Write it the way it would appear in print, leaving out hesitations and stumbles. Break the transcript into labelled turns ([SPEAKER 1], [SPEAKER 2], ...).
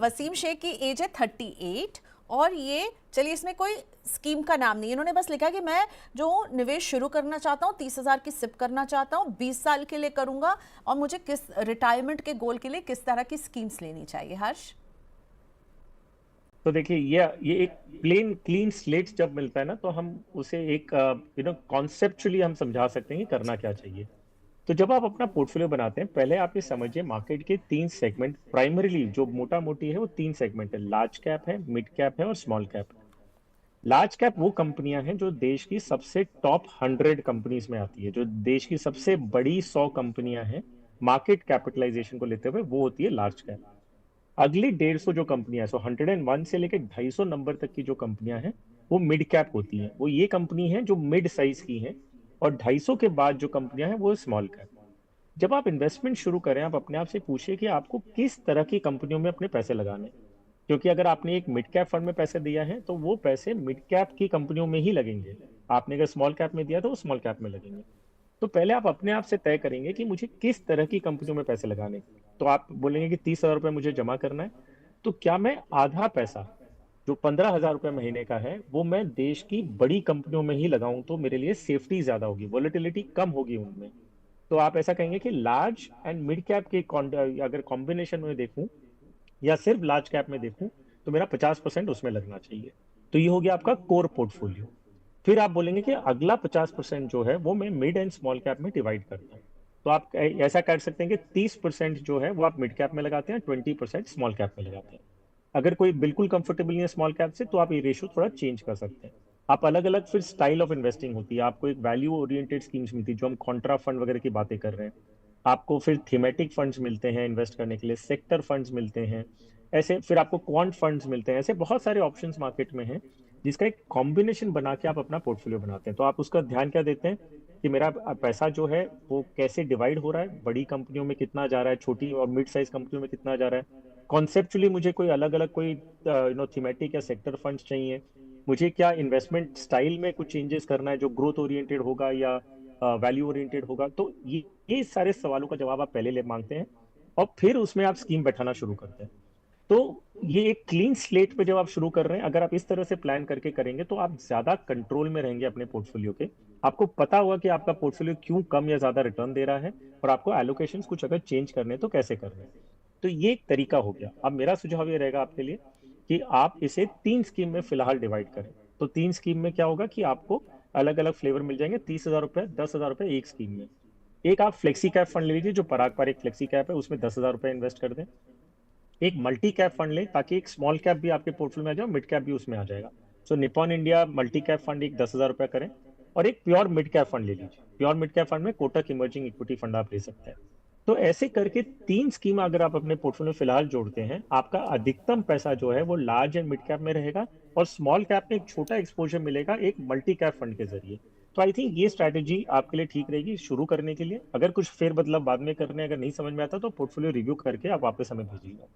[SPEAKER 1] वसीम शेख की एज है 38 और ये चलिए इसमें कोई स्कीम का नाम नहीं, इन्होंने बस लिखा कि मैं जो निवेश शुरू करना चाहता हूँ 30,000 की सिप करना चाहता हूँ, 20 साल के लिए करूंगा और मुझे किस रिटायरमेंट के गोल के लिए किस तरह की स्कीम्स लेनी चाहिए। हर्ष।
[SPEAKER 2] तो देखिए ये एक प्लेन क्लीन स्लेट जब मिलता है ना, तो हम उसे एक कॉन्सेप्चुअली हम समझा सकते हैं कि करना क्या चाहिए। तो जब आप अपना पोर्टफोलियो बनाते हैं, पहले आप ये समझिए मार्केट के तीन सेगमेंट प्राइमरीली जो मोटा मोटी है वो तीन सेगमेंट है। लार्ज कैप है, मिड कैप है और स्मॉल कैप है। लार्ज कैप वो कंपनियां हैं जो देश की सबसे टॉप 100 कंपनीज में आती है, जो देश की सबसे बड़ी 100 कंपनियां हैं मार्केट कैपिटलाइजेशन को लेते हुए, वो होती है लार्ज कैप। अगली 150 जो कंपनियां हैं, सो 101 से लेकर 250 नंबर तक की जो कंपनियां हैं, वो मिड कैप होती हैं। वो ये कंपनी है जो मिड साइज की हैं। और 250 के बाद जो कंपनियां हैं वो स्मॉल कैप। जब आप इन्वेस्टमेंट शुरू करें, आप अपने आप से पूछिए कि आपको किस तरह की कंपनियों में अपने पैसे लगाने हैं। क्योंकि अगर आपने एक मिड कैप फंड में पैसे दिया है तो वो पैसे मिड कैप की कंपनियों में ही लगेंगे। आपने अगर स्मॉल कैप में दिया तो वो स्मॉल कैप में लगेंगे। तो पहले आप अपने आप से तय करेंगे कि मुझे किस तरह की कंपनियों में पैसे लगाने। तो आप बोलेंगे कि 30,000 रुपये मुझे जमा करना है। तो क्या मैं आधा पैसा, जो 15,000 रुपये महीने का है, वो मैं देश की बड़ी कंपनियों में ही लगाऊं तो मेरे लिए सेफ्टी ज्यादा होगी, वॉलेटिलिटी कम होगी उनमें। तो आप ऐसा कहेंगे कि लार्ज एंड मिड कैप के अगर कॉम्बिनेशन में देखूं या सिर्फ लार्ज कैप में देखूं, तो मेरा 50% उसमें लगना चाहिए। तो ये हो गया आपका कोर पोर्टफोलियो। फिर आप बोलेंगे कि अगला 50% जो है वो मैं मिड एंड स्मॉल कैप में डिवाइड करता हूँ। तो आप ऐसा कर सकते हैं कि 30% जो है वो आप मिड कैप में लगाते हैं, 20% स्मॉल कैप में लगाते हैं। अगर कोई बिल्कुल कंफर्टेबल नहीं है स्मॉल कैप से, तो आप ये रेशियो थोड़ा चेंज कर सकते हैं। आप अलग अलग फिर स्टाइल ऑफ इन्वेस्टिंग होती है। आपको एक वैल्यू ओरिएंटेड स्कीम्स मिलती है, जो हम कॉन्ट्रा फंड वगैरह की बातें कर रहे हैं। आपको फिर थीमेटिक फंड्स मिलते हैं इन्वेस्ट करने के लिए, सेक्टर फंड्स मिलते हैं। ऐसे फिर आपको क्वांट फंड्स मिलते हैं। ऐसे बहुत सारे ऑप्शंस मार्केट में हैं, जिसका एक कॉम्बिनेशन बना के आप अपना पोर्टफोलियो बनाते हैं। तो आप उसका ध्यान क्या देते हैं कि मेरा पैसा जो है वो कैसे डिवाइड हो रहा है, बड़ी कंपनियों में कितना जा रहा है, छोटी और मिड साइज कंपनियों में कितना जा रहा है। कॉन्सेप्चुअली मुझे कोई अलग अलग कोई थीमेटिक या सेक्टर फंड्स चाहिए। मुझे क्या इन्वेस्टमेंट स्टाइल में कुछ चेंजेस करना है, जो ग्रोथ ओरिएंटेड होगा या वैल्यू ओरिएंटेड होगा। तो ये सारे सवालों का जवाब आप पहले ले मांगते हैं, और फिर उसमें आप स्कीम बैठाना शुरू करते हैं। तो ये एक क्लीन स्लेट पे जब आप शुरू कर रहे हैं, अगर आप इस तरह से प्लान करके करेंगे तो आप ज्यादा कंट्रोल में रहेंगे अपने पोर्टफोलियो के। आपको पता होगा कि आपका पोर्टफोलियो क्यों कम या ज्यादा रिटर्न दे रहा है, और आपको एलोकेशंस कुछ अगर चेंज करने हैं तो कैसे करने हैं। तो ये एक तरीका हो गया। अब मेरा सुझाव ये रहेगा आपके लिए कि आप इसे तीन स्कीम में फिलहाल डिवाइड करें। तो तीन स्कीम में क्या होगा कि आपको अलग अलग फ्लेवर मिल जाएंगे। 30,000 रुपए, 10,000 रुपए एक स्कीम में। एक आप फ्लेक्सी कैप फंड ले लीजिए, जो पराग पर एक फ्लेक्सी कैप है, उसमें 10,000 रुपए इन्वेस्ट कर दें। एक मल्टी कैप फंड लें, ताकि एक स्मॉल कैप भी आपके पोर्टफोलियो में आ जाए, मिड कैप भी उसमें आ जाएगा। So Nippon India multi cap fund एक 10,000 रुपए करें। और एक प्योर मिड कैप फंड ले लीजिए। प्योर मिड कैप फंड में कोटक इमर्जिंग इक्विटी फंड आप ले सकते हैं। तो ऐसे करके तीन स्कीम अगर आप अपने पोर्टफोलियो में फिलहाल जोड़ते हैं, आपका अधिकतम पैसा जो है वो लार्ज एंड मिड कैप में रहेगा, और स्मॉल कैप में एक छोटा एक्सपोजर मिलेगा एक मल्टी कैप फंड के जरिए। तो आई थिंक ये स्ट्रैटेजी आपके लिए ठीक रहेगी शुरू करने के लिए। अगर कुछ फेर बदलाव बाद में करने अगर नहीं समझ में आता, तो पोर्टफोलियो रिव्यू करके आप वापस हमें भेजिएगा।